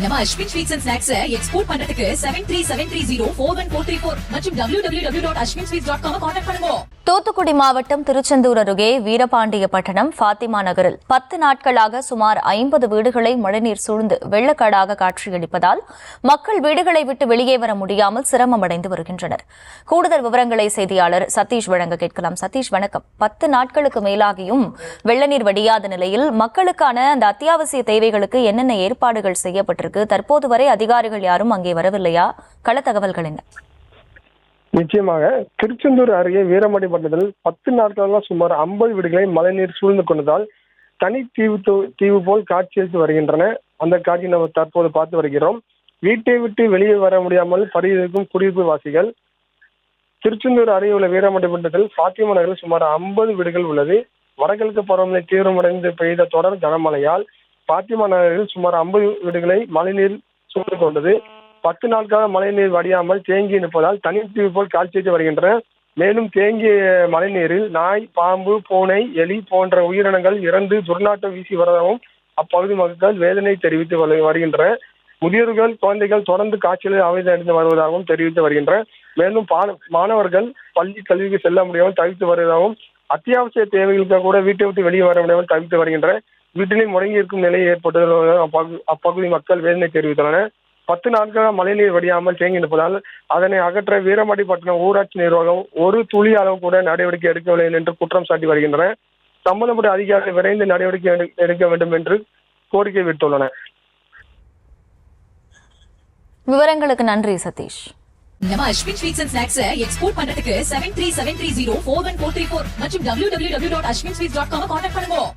நம்ம Ashwin sweets and snacks export பண்றதுக்கு 7373041434 மற்றும் www.ashwinsweets.com கான்டாக்ட் பண்ணுங்க. தூத்துக்குடி மாவட்டம் திருச்செந்தூர் அருகே வீரபாண்டியப்பட்டணம் பாத்திமா நகரில் 10 நாட்களாக சுமார் 50 வீடுகளை மழைநீர் சூழ்ந்து வெள்ளக்காடாக காட்சியளிப்பதால் மக்கள் வீடுகளை விட்டு வெளியே வர முடியாமல் சிரமமடைந்து வருகின்றனர். கூடுதல் விவரங்களை செய்தியாளர் சதீஷ் வழங்க கேட்கலாம். சதீஷ், வணக்கம். 10 நாட்களுக்கு மேலாகியும் வெள்ளநீர் வடியாத நிலையில் மக்களுக்கான அந்த அத்தியாவசிய தேவைகளுக்கு என்னென்ன ஏற்பாடுகள் செய்யப்பட்டிருக்கு? தற்போது வரை அதிகாரிகள் யாரும் அங்கே வரவில்லையா? கள தகவல்கள் என்ன? நிச்சயமாக திருச்செந்தூர் அருகே வீரபாண்டியப்பட்டணத்தில் 10 நாட்களாக சுமார் 50 வீடுகளை மழைநீர் சூழ்ந்து கொண்டதால் தனி தீவு போல் காட்சியளித்து வருகின்றன. அந்த காட்சி நம்ம தற்போது பார்த்து வருகிறோம். வீட்டை விட்டு வெளியே வர முடியாமல் பரிதவிக்கும் குடியிருப்பு வாசிகள். திருச்செந்தூர் அருகே உள்ள வீரபாண்டியப்பட்டணத்தில் பாத்திமா நகரில் சுமார் 50 வீடுகள் உள்ளது. வடகிழக்கு பருவமழை தீவிரமடைந்து பெய்த தொடர் கனமழையால் பாத்திமா நகரில் சுமார் 50 வீடுகளை மழைநீர் சூழ்ந்து கொண்டது. 10 நாட்களாக மழைநீர் வடியாமல் தேங்கி நிற்பதால் தனித்தீவு போல் காட்சியளித்து வருகின்றன. மேலும் தேங்கிய மழைநீரில் நாய், பாம்பு, பூனை, எலி போன்ற உயிரினங்கள் இறந்து துர்நாற்றம் வீசி வருவதாகவும் அப்பகுதி மக்கள் வேதனை தெரிவித்து வருகின்றன. முதியோர்கள், குழந்தைகள் தொடர்ந்து காய்ச்சலில் அவதியடைந்து வருவதாகவும் தெரிவித்து வருகின்றன. மேலும் மாணவர்கள் பள்ளி கல்விக்கு செல்ல முடியாமல் தவித்து வருவதாகவும் அத்தியாவசிய தேவைகளுக்காக கூட வீட்டை விட்டு வெளியே வர முடியாமல் தவித்து வருகின்றன. வீட்டிலே முடங்கி இருக்கும் நிலை ஏற்பட்டதாக அப்பகுதி மக்கள் வேதனை தெரிவித்துள்ளனர். 10 நாட்களாக மழைநீர் வடியாமல் தேங்கி நிற்பதால் அதனை அகற்ற வீரபாண்டியப்பட்டணம் ஊராட்சி நிர்வாகம் ஒரு துளி அளவு கூட நடவடிக்கை எடுக்கவில்லை என்று குற்றம் சாட்டி வருகின்றனர். சம்பந்தப்பட்ட அதிகாரிகள் விரைந்து நடவடிக்கை எடுக்க வேண்டும் என்று கோரிக்கை விடுத்துள்ளனர். விவரங்களுக்கு நன்றி சதீஷ். நம்ம Ashwin sweets and snacks export பண்றதுக்கு 7373041434 மற்றும் www.ashwinsweets.com கான்டாக்ட் பண்ணுங்க.